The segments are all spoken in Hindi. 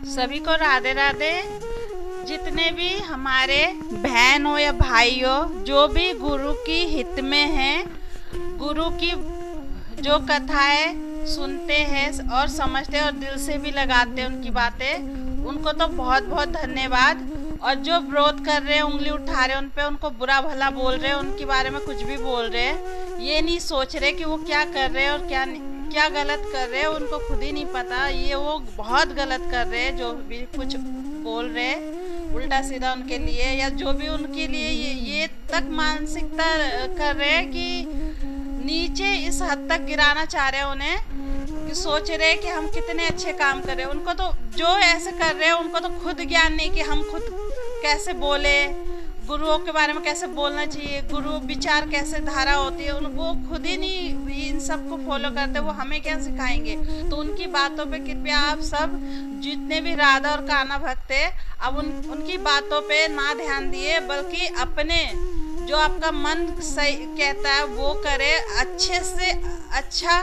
सभी को राधे राधे। जितने भी हमारे बहन हो या भाई हो, जो भी गुरु की हित में हैं, गुरु की जो कथाएं सुनते हैं और समझते हैं और दिल से भी लगाते हैं उनकी बातें, उनको तो बहुत बहुत धन्यवाद। और जो विरोध कर रहे हैं, उंगली उठा रहे हैं उन पे, उनको बुरा भला बोल रहे हैं, उनके बारे में कुछ भी बोल रहे हैं, ये नहीं सोच रहे कि वो क्या कर रहे हैं और क्या गलत कर रहे हैं, उनको खुद ही नहीं पता। ये वो बहुत गलत कर रहे हैं जो भी कुछ बोल रहे हैं उल्टा सीधा उनके लिए, या जो भी उनके लिए ये तक मानसिकता कर रहे हैं कि नीचे इस हद तक गिराना चाह रहे हैं उन्हें, कि सोच रहे हैं कि हम कितने अच्छे काम कर रहे हैं। उनको तो जो ऐसे कर रहे हैं उनको तो खुद ज्ञान नहीं कि हम खुद कैसे बोले, गुरुओं के बारे में कैसे बोलना चाहिए, गुरु विचार कैसे धारा होती है, वो खुद ही नहीं इन सब को फॉलो करते, वो हमें क्या सिखाएंगे। तो उनकी बातों पे कृपया आप सब जितने भी राधा और कान्हा भक्त है, अब उनकी बातों पे ना ध्यान दिए, बल्कि अपने जो आपका मन सही कहता है वो करे, अच्छे से अच्छा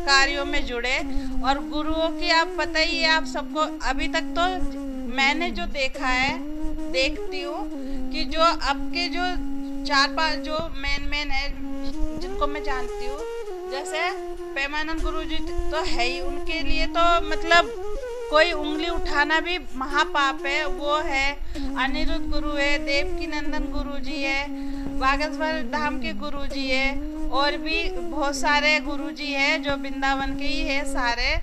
कार्यों में जुड़े। और गुरुओं की आप पता ही है आप सबको, अभी तक तो मैंने जो देखा है, देखती हूँ कि जो आपके जो 4-5 जो मेन है जिनको मैं जानती हूँ, जैसे प्रेमानंद गुरु जी तो है ही, उनके लिए तो मतलब कोई उंगली उठाना भी महापाप है। वो है अनिरुद्ध गुरु है, देवकी नंदन गुरु जी है, बागेश्वर धाम के गुरु जी है, और भी बहुत सारे गुरु जी है जो वृंदावन के ही है सारे।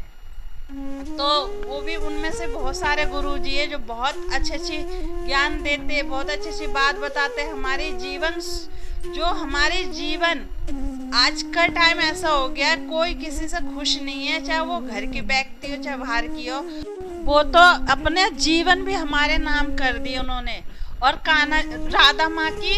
तो वो भी उनमें से बहुत सारे गुरु जी है जो बहुत अच्छी ज्ञान देते, बहुत अच्छी बात बताते। हमारे जीवन आज का टाइम ऐसा हो गया, कोई किसी से खुश नहीं है, चाहे वो घर की व्यक्ति हो चाहे बाहर की हो। वो तो अपने जीवन भी हमारे नाम कर दिए उन्होंने। और राधा माँ की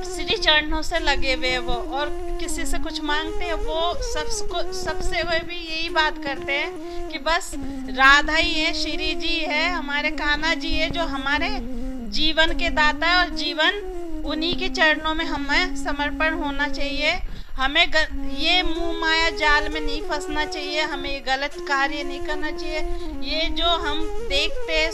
श्री चरणों से लगे हुए वो, और किसी से कुछ मांगते हैं वो सबसे वो भी यही बात करते हैं कि बस राधा ही है, श्री जी है, हमारे कान्हा जी है जो हमारे जीवन के दाता है, और जीवन उन्हीं के चरणों में हमें समर्पण होना चाहिए। हमें ये मुंह माया जाल में नहीं फंसना चाहिए, हमें ये गलत कार्य नहीं करना चाहिए। ये जो हम देखते हैं,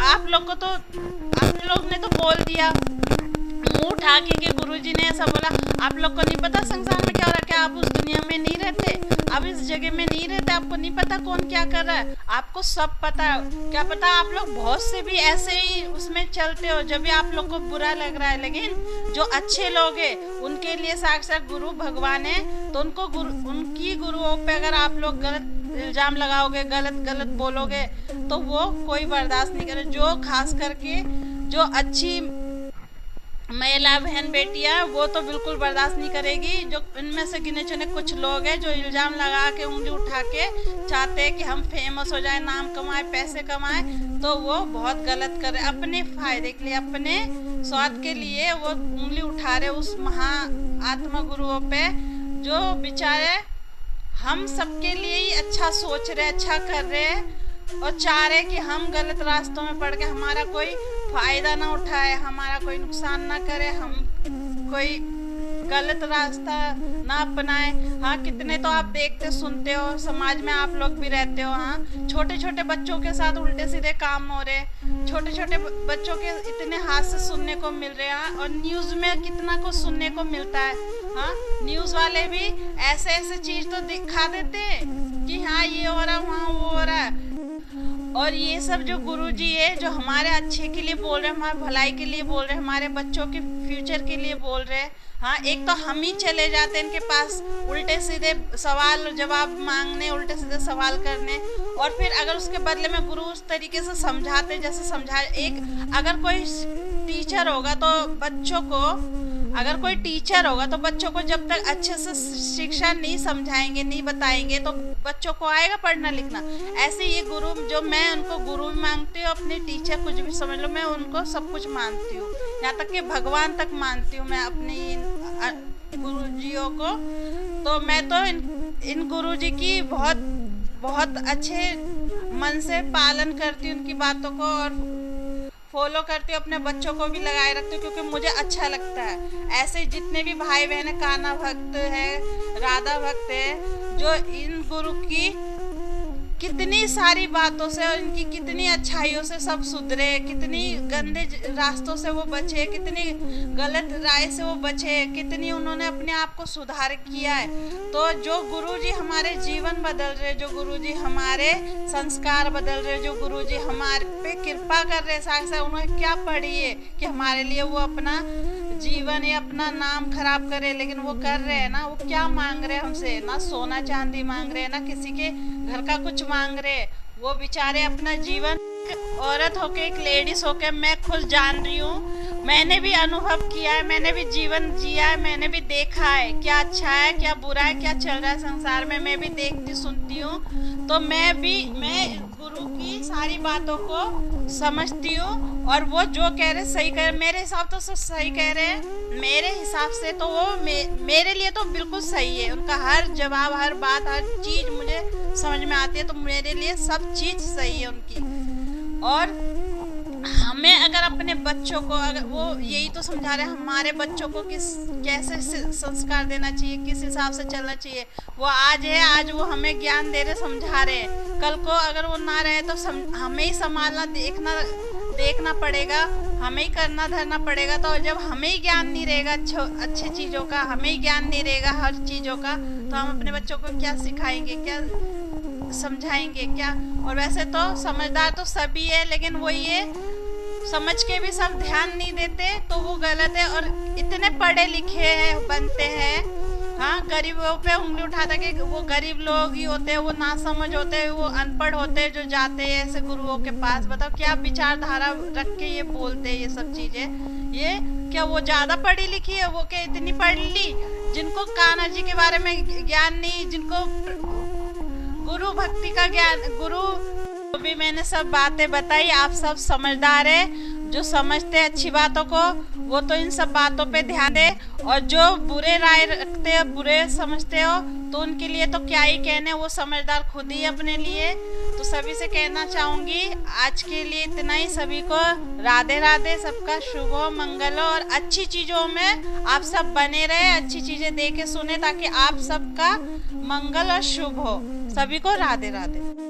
आप लोग ने तो बोल दिया मुंह उठा के गुरुजी ने ऐसा बोला, आप लोग को नहीं पता संसार में क्या हो रहा है, क्या आप उस दुनिया में नहीं रहते, आप इस जगह में नहीं रहते, आपको नहीं पता कौन क्या कर रहा है, आपको सब पता है। क्या पता आप लोग बहुत से भी ऐसे ही उसमें चलते हो जब भी आप लोग को बुरा लग रहा है, लेकिन जो अच्छे लोग हैं उनके लिए साक्षात गुरु भगवान है। तो उनकी गुरुओं पे अगर आप लोग गलत इल्जाम लगाओगे, गलत बोलोगे, तो वो कोई बर्दाश्त नहीं करे। जो खास करके जो अच्छी महिला बहन बेटियां, वो तो बिल्कुल बर्दाश्त नहीं करेगी। जो इनमें से गिने चुने कुछ लोग हैं जो इल्जाम लगा के उंगली उठा के चाहते हैं कि हम फेमस हो जाए, नाम कमाए, पैसे कमाए, तो वो बहुत गलत कर रहे, अपने फायदे के लिए, अपने स्वार्थ के लिए वो उंगली उठा रहे उस महा आत्मा गुरुओं पे, जो बेचारे हम सबके लिए ही अच्छा सोच रहे, अच्छा कर रहे हैं, और चाह रहे कि हम गलत रास्तों में पड़ के हमारा कोई फायदा ना उठाए, हमारा कोई नुकसान ना करे, हम कोई गलत रास्ता ना अपनाए। हाँ, कितने तो आप देखते सुनते हो, समाज में आप लोग भी रहते हो। हाँ, छोटे छोटे बच्चों के साथ उल्टे सीधे काम हो रहे, छोटे छोटे बच्चों के इतने हादसे सुनने को मिल रहे हैं। और न्यूज़ में कितना कुछ सुनने को मिलता है। हाँ, न्यूज़ वाले भी ऐसे चीज़ तो दिखा देते हैं कि हाँ ये हो रहा, वहाँ वो हो रहा है। और ये सब जो गुरुजी है जो हमारे अच्छे के लिए बोल रहे हैं, हमारे भलाई के लिए बोल रहे हैं, हमारे बच्चों के फ्यूचर के लिए बोल रहे हैं। हाँ, एक तो हम ही चले जाते हैं इनके पास उल्टे सीधे सवाल जवाब मांगने, उल्टे सीधे सवाल करने, और फिर अगर उसके बदले में गुरु उस तरीके से समझाते जैसे समझा। अगर कोई टीचर होगा तो बच्चों को जब तक अच्छे से शिक्षा नहीं समझाएंगे, नहीं बताएंगे, तो बच्चों को आएगा पढ़ना लिखना। ऐसे ये गुरु जो मैं उनको गुरु भी मानती हूँ, अपने टीचर कुछ भी समझ लो, मैं उनको सब कुछ मानती हूँ, यहाँ तक कि भगवान तक मानती हूँ मैं अपनी गुरुजियों को। तो मैं तो इन गुरुजी की बहुत अच्छे मन से पालन करती हूँ, उनकी बातों को और फॉलो करती हूँ, अपने बच्चों को भी लगाए रखती हूँ, क्योंकि मुझे अच्छा लगता है। ऐसे जितने भी भाई बहन कान्हा भक्त है, राधा भक्त है, जो इन गुरु की कितनी सारी बातों से और इनकी कितनी अच्छाइयों से सब सुधरे, कितनी गंदे रास्तों से वो बचे, कितनी गलत राय से वो बचे, कितनी उन्होंने अपने आप को सुधार किया है। तो जो गुरुजी हमारे जीवन बदल रहे, जो गुरुजी हमारे संस्कार बदल रहे, जो गुरुजी हमारे पे कृपा कर रहे, साक्षात उन्होंने क्या पढ़ी है कि हमारे लिए वो अपना जीवन या अपना नाम खराब करे, लेकिन वो कर रहे हैं ना। वो क्या मांग रहे हैं हमसे, ना सोना चांदी मांग रहे हैं, ना किसी के घर का कुछ मांग रहे। वो बेचारे अपना जीवन, औरत होके, एक लेडीज होके मैं खुद जान रही हूँ, मैंने भी अनुभव किया है, मैंने भी जीवन जिया है, मैंने भी देखा है क्या अच्छा है क्या बुरा है, क्या चल रहा है संसार में। मैं भी देखती सुनती हूँ, तो मैं गुरु की सारी बातों को समझती हूँ। और वो जो कह रहे सही कह रहे, मेरे हिसाब तो सही कह रहे हैं। मेरे हिसाब से तो वो मेरे लिए तो बिल्कुल सही है। उनका हर जवाब, हर बात, हर चीज़ मुझे समझ में आती है, तो मेरे लिए सब चीज़ सही है उनकी। और हमें अगर अपने बच्चों को, अगर वो यही तो समझा रहे हैं हमारे बच्चों को कैसे संस्कार देना चाहिए, किस हिसाब से चलना चाहिए। वो आज है, आज वो हमें ज्ञान दे रहे, समझा रहे हैं। कल को अगर वो ना रहे तो हमें ही संभालना, देखना पड़ेगा, हमें ही करना धरना पड़ेगा। तो जब हमें ही ज्ञान नहीं रहेगा अच्छे चीज़ों का, हमें ही ज्ञान नहीं रहेगा हर चीज़ों का, तो हम अपने बच्चों को क्या सिखाएंगे, क्या समझाएंगे, क्या। और वैसे तो समझदार तो सभी है, लेकिन वही है, समझ के भी सब ध्यान नहीं देते, तो वो गलत है। और इतने पढ़े लिखे हैं बनते हैं, हाँ, गरीबों पे उंगली उठाता कि वो गरीब लोग ही होते हैं, वो ना समझ होते हैं, वो अनपढ़ होते हैं जो जाते हैं ऐसे गुरुओं के पास। बताओ क्या विचारधारा रख के ये बोलते हैं ये सब चीजें। ये क्या वो ज्यादा पढ़ी लिखी है, वो क्या इतनी पढ़ ली, जिनको कान्हा जी के बारे में ज्ञान नहीं, जिनको गुरु भक्ति का ज्ञान, गुरु भी मैंने सब बातें बताई। आप सब समझदार है, जो समझते हैं अच्छी बातों को, वो तो इन सब बातों पे ध्यान दे। और जो बुरे राय रखते हो, बुरे समझते हो, तो उनके लिए तो क्या ही कहने, वो समझदार खुद ही अपने लिए। तो सभी से कहना चाहूँगी आज के लिए इतना ही। सभी को राधे राधे, सबका शुभ हो, मंगल हो, और अच्छी चीज़ों में आप सब बने रहे, अच्छी चीज़ें देखे सुने, ताकि आप सबका मंगल और शुभ हो। सभी को राधे राधे।